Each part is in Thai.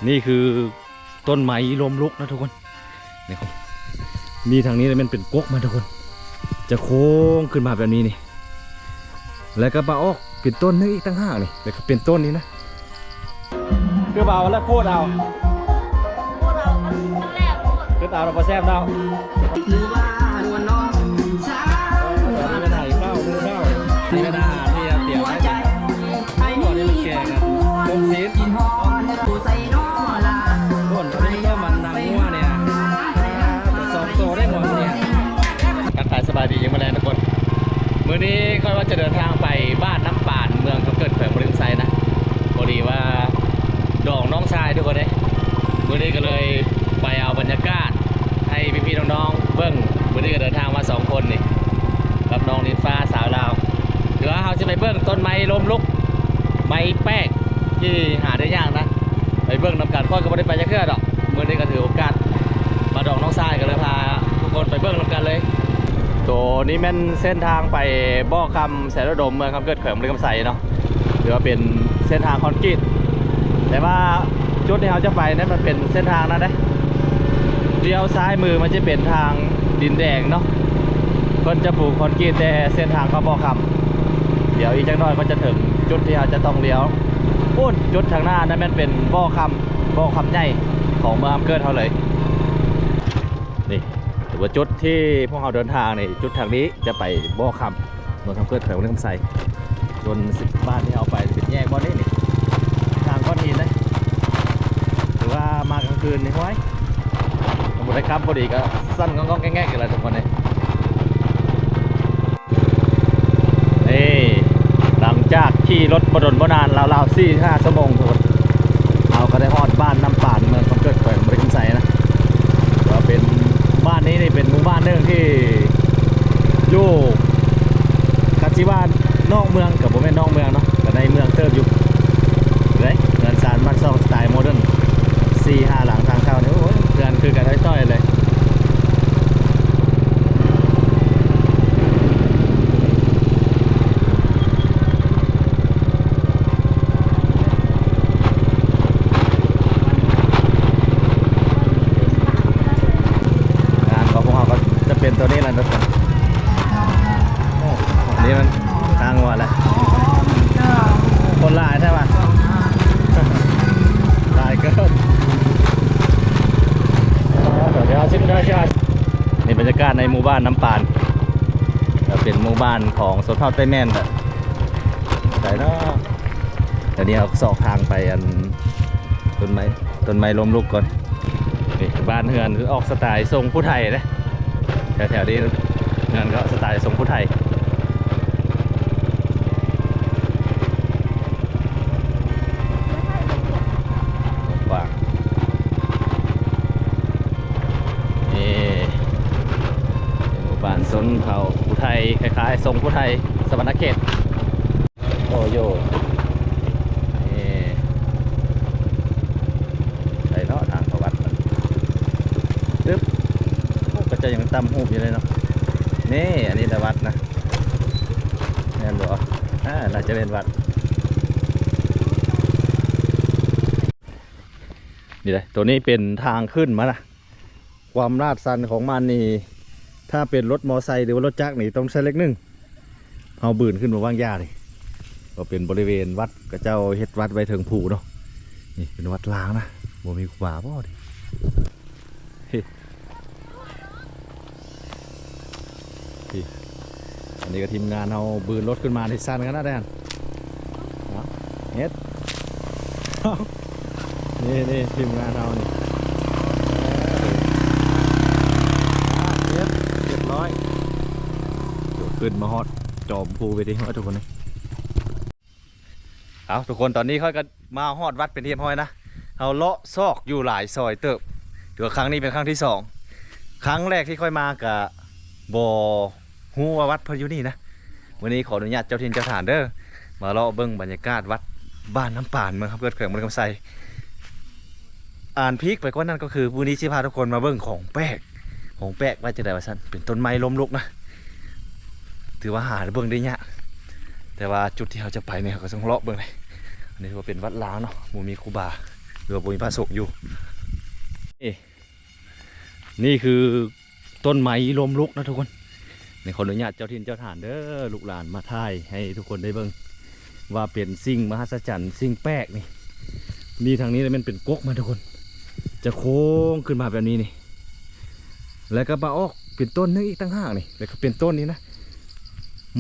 นี่คือต้นไม้ล้มลุกนะทุกคนนี่ครับมีทางนี้มันเป็นก๊กมาทุกคนจะโค้งขึ้นมาแบบนี้นี่แล้วก็มาออกเป็นต้นนึงอีกตั้งห้านี่แล้วก็เป็นต้นนี้นะคือเบาแล้วโคตรเอาคือเอาเราพอแซ่บเอาไม่ได้ข้าวมือข้าวนี่เป็นอาหารที่เตี๋ยวให้ก่อนที่มันแก่กันต้มซีดต้นที่เริ่มมันดังงัวเนี่ยตัวสองตัวได้หมดเนี่ยการขายสบายดียังมาแล้วทุกคนมื้อนี้ค่อยว่าจะเดินทางไปบ้านน้ำป่านเมืองเขาเกิดแขวงบริมไซนะพอดีว่าดองน้องชายทุกคนเลยมื้อนี้ก็เลยไปเอาบรรยากาศให้พี่ๆน้องๆเบิ้งมื้อนี้ก็เดินทางมา2คนนี่กับน้องนินฟ้าสาวลาวเดี๋ยวเราจะไปเบิ้งต้นไม้ล้มลุกไม้แป้งที่หาได้ยากนะไปเบิ้งนำกันค่อยก็ไม่ได้ไปจะเพื่อดอกมื้อนี้ก็ถือโอกาสมาดองน้องชายก็เลยพาทุกคนไปเบิ้งนำกันเลยตัวนี้แม่นเส้นทางไปบ่อคำแสนระดมเมืองคำเกิดแขวงบริคำไซเนาะหรือว่าเป็นเส้นทางคอนกรีตแต่ว่าจุดที่เราจะไปนั้นมันเป็นเส้นทางนะเลี้ยวซ้ายมือมันจะเป็นทางดินแดงเนาะคนจะปลูกคอนกรีตแต่เส้นทางเขาบ่อคำเดี๋ยวอีกจังน้อยก็จะถึงจุดที่เราจะต้องเลี้ยวพุ่นจุดทางหน้านั้นมันเป็นบ่อคำใหญ่ของเมืองคำเกิดเขาเลยนี่ถือว่าจุดที่พวกเราเดินทางในจุดทางนี้จะไปบ่อคำเมืองคำเกิดแขวงบริคำไซจน10 บ้านที่เอาไปเป็นแยกบ่อนี้นี่ทางก้อนหินนะหรือว่ามากลางคืนนี่ห้อยสมมตินะครับพอดีก็สั้นงองๆแง่ๆกันเลยทุกคนเลยนี่หลังจากขี่รถบดลบนานราวๆ4-5 ชั่วโมงทุกคนเราก็ได้ฮอดบ้านน้ำป่านเมืองคำเกิดแขวงบริคำไซนะก็เป็นบ้านนี้นี่เป็นหมู่บ้านหนึ่งที่อยู่คัดชิว่านอกเมืองกับผมเป็นนอกเมืองเนาะแต่ในเมืองเติบอยู่เลยเงินสารบ้านซ่องสไตล์โมเดิร์น4-5 หลังทางเข้าเนี่ยโอ้ยเงินคือกันต้อยๆเลยงานของพวกเราก็จะเป็นตัวนี้แหละทุกคนนี่มันทางวัวแหละคนลายใช่ป่ะลายเกินเดี๋ยวชิมได้ใช่ไหมนี่บรรยากาศในหมู่บ้านน้ำปานเป็นหมู่บ้านของโซนเผ่าไต้แมนแต่เนาะเดี๋ยวนี้เราสอกทางไปอันต้นไม้ล้มลุกก่อนนี่บ้านเฮือนคือออกสไตล์ทรงผู้ไทยนะแถวนี้เฮือนก็สไตล์ทรงผู้ไทยสนเผ่าผู้ไทยคล้ายๆทรงผู้ไทยสวรรณเขตโอโยนี่ใส่เนาะทางประวัติตึ๊บก็จะยังตำหูบอยู่เลยเนาะนี่อันนี้แต่วัดนะแน่นบ่น่าจะเป็นวัดนี่เลยตัวนี้เป็นทางขึ้นมานะความลาดชันของมันนี่ถ้าเป็นรถมอไซค์หรือว่ารถจักรนี่ต้องใช้เล็กนึงเอาบืนขึ้นมาว่างยาเลยก็เป็นบริเวณวัดกระเจ้าเฮ็ดวัดไว้เทิงผูเนาะนี่เป็นวัดล้างนะบ่มีครูบาบ่ดิอันนี้ก็ทีมงานเอาบืนรถขึ้นมาที่สั้นกันนะแดนเฮ็ดนี่ทีมงานเรานี่ร้อยขึ้นมาฮอดจอมภูไปที่ฮอดทุกคนเลยเอาทุกคนตอนนี้ค่อยก็มาฮอดวัดเป็นที่เรียบร้อยนะเอาเลาะซอกอยู่หลายซอยเติบถือว่าครั้งนี้เป็นครั้งที่2ครั้งแรกที่ค่อยมากับบ่ฮู้ว่าวัดเพอยู่นี่นะวันนี้ขออนุญาตเจ้าถิ่นเจ้าฐานเด้อมาเลาะเบิ่งบรรยากาศวัดบ้านน้ำป่านเมืองคำเกิดแขวงบริคำไซอ่านพีคไปกว่านั้นก็คือวันนี้สิพาทุกคนมาเบิ่งของแปลกว่าจะได้ว่าสั้นเป็นต้นไม้ล้มลุกนะถือว่าหาเบื้องได้ยากแต่ว่าจุดที่เราจะไปเนี่ยก็ต้องเลาะเบื้องเลยอันนี้ถือว่าเป็นวัดล้างเนาะมูมีครูบา รือว่ามีพระศกอยู่นี่คือต้นไม้ล้มลุกนะทุกคนในขออนุญาตเจ้าถิ่นเจ้าฐานเด้อลูกหลานมาถ่ายให้ทุกคนได้เบิ่งว่าเป็นสิ่งมหัศจรรย์สิ่งแปลกนี่ทางนี้มันเป็นก๊กมาทุกคนจะโค้งขึ้นมาแบบนี้นี่แล้วก็มาออกเป็นต้นนึงอีกตั้งห้างนี่แล้วก็เป็นต้นนี้นะ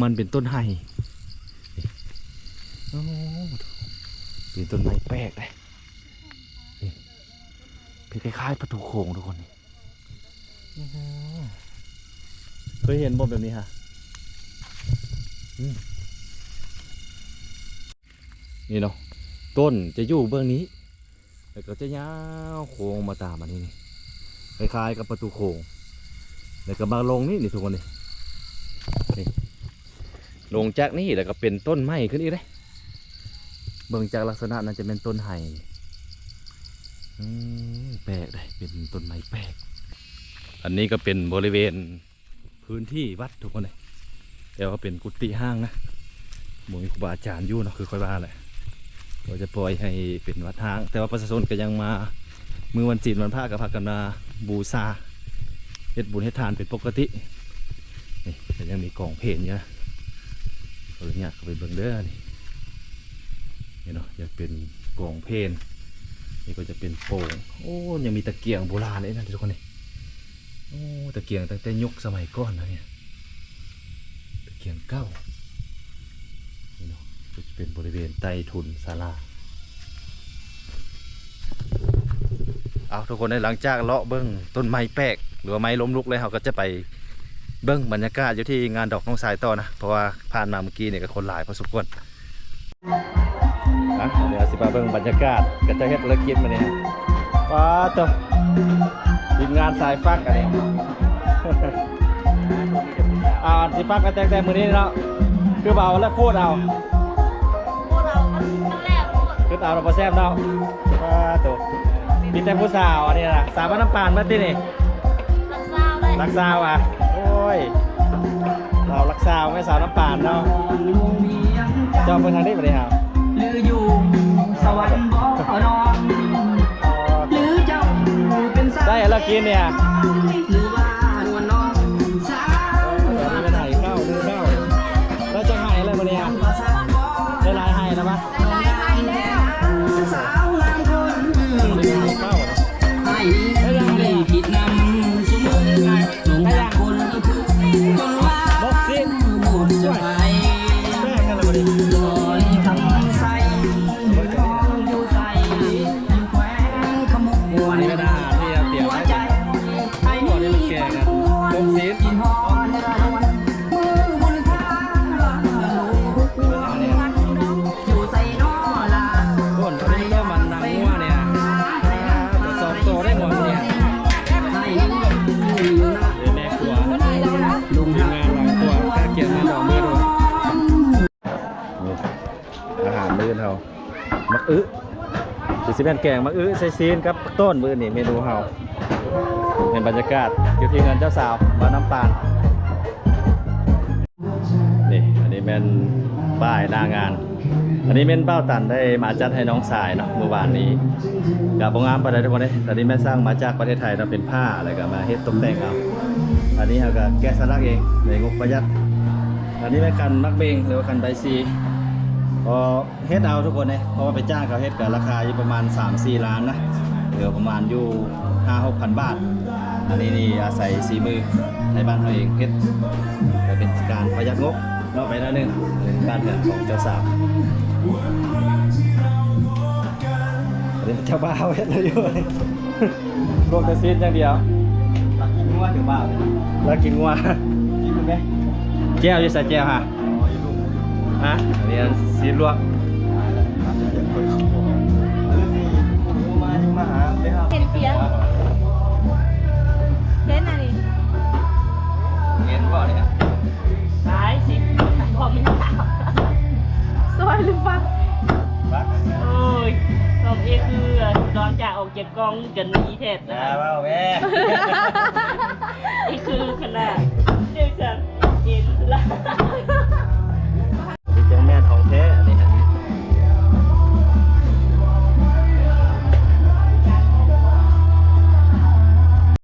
มันเป็นต้นไห่โอ้เป็นต้นไม้แปลกเลยเป็นคล้ายๆประตูโค้งทุกคนนี่เคยเห็นบ่แบบนี้ฮะนี่เนาะต้นจะอยู่เบื้องนี้แล้วก็จะยาวโค้งมาตามอันนี้นี่คล้ายๆกับประตูโค้งแล้วก็มาลงนี่ทุกคนนี่ลงจากนี่แล้วก็เป็นต้นไม้ขึ้นอีกเลยเบื้องจากลักษณะนั้นจะเป็นต้นไห่แปลกเลยเป็นต้นไม้แปลกอันนี้ก็เป็นบริเวณพื้นที่วัดทุกคนเลยแต่ว่าเป็นกุฏิห้างนะหมู่ครูบาอาจารย์อยู่เนาะคือค่อยว่าแหละเราจะปล่อยให้เป็นวัดห้างแต่ว่าประชาชนก็ยังมามือวันศีลวันพระกับพากันมาบูชาเฮ็ดบุญเฮ็ดทานเป็นปกตินี่แต่ยังมีกองเพลอยู่นะเราเนี่ยเขาไปเบิ่งเด้อนี่เนาะจะเป็นกองเพลนี่ก็จะเป็นโป่งโอ้ยังมีตะเกียงโบราณเลยนะทุกคนนี่โอ้ตะเกียงตั้งแต่ยุคสมัยก่อนนะเนี่ยตะเกียงเก้านี่เนาะจะเป็นบริเวณใต้ถุนศาลาเอาทุกคนในหลังจากเลาะเบิ้งต้นไม้แปลกหรือว่าไม้ล้มลุกเลยเราก็จะไปเบิ้งบรรยากาศอยู่ที่งานดอกน้องสายต่อนะเพราะว่าผ่านมาเมื่อกี้เนี่ยก็คนหลายพอสมควรเดี๋ยวสิมาเบิ้งบรรยากาศก็จะเฮ็ดธุรกิจมาเนี่ยว้าตัวทีมงานสายฟักกันเนี่ยสิฟักกันแต่มือนี้เนาะคือเบาแล้วพูดเอาคือเอาเราพอแซ่บเนาะว้าตัวมีแต่ผู้สาวอันนี้นะสาวบ้านน้ำปานมาที่นี่รักสาวอ่ะโอ้ยเรารักสาวไม่สาวน้ำปานเนาะเจ้าเป็นทางนี้ไปเลยครับหรืออยู่สวรรค์บ่นอนหรือเจ้าเป็นสาวได้แล้วกินเนี่ยหรือว่านวลน้องสาวนี่เป็นไห่เข้าดูเข้าแล้วจะไห่อะไรมาเนี่ยได้ลายไห่แล้วปะได้ลายไห่แล้วสาวงามคนได้ไห่เข้าได้ลายคิดนำสมมติลงจากคนจนว่าบกซิหมุนจะไปแม่กันเลยมาดิอันนี้เป็นอาหารที่เราเตรียมไว้ตัวนี้มันแก่กันต้มซีดต้นอันนี้ก็มันนางงัวเนี่ยตัวสองตัวได้หมดเนี่ยแม่ครัวลุงทำงานหลังครัวกล้าเกี่ยวมาดอกมือดูอาหารมื้อเรามักสิเป็นแกงมักใส่ซีนกับต้นมื้อนี่เมนูเฮาเป็นบรรยากาศอยู่ที่งานเจ้าสาวบ้านน้ำปานนี่อันนี้เป็นป้ายหน้างานอันนี้เป็นเป้าตันได้มาจัดให้น้องสายเนาะเมื่อวานนี้กับโรงงานประเทศทุกคนเลยตอนนี้แม่สร้างมาจากประเทศไทยเราเป็นผ้าอะไรกันมาเฮ็ดตกแต่งเอาอันนี้เราก็แกะสลักเองในงบประหยัดอันนี้เป็นกันมักเบงหรือว่ากันใบซีพอเฮ็ดเอาทุกคนเลยเพราะว่าไปจ้างเขาเฮ็ดกับราคาอยู่ประมาณ 3-4 ล้านนะเหลือประมาณอยู่ 5-6,000 บาทอันนี้นี่อาศัยสีมือในบ้านเขาเองเฮ็ดก็เป็นการประหยัดงบนอกไปแล้วนึงเป็นการเงินของเจ้าสาวอันนี้เจ้าบ่าวเฮ็ดเลยอยู่รวมแต่ซีนอย่างเดียวรักกินงัวถึงบ่าวรักกินงัวกินไหมแก้วอยู่ใส่แก้วฮะฮะอันนี้ซีนลวกเห็นเสียงเห็นอะไรเห็นบ่เนี่ยสายสิขอมินตาสวยหรือฟักโอ้ยผมเอคือตอนจากออกเก็บกองกันอีเทศนะว้าวแม่อีคือขนาดเดี๋ยวจะเอ็นละเป็นเจ้าแม่ทองแท้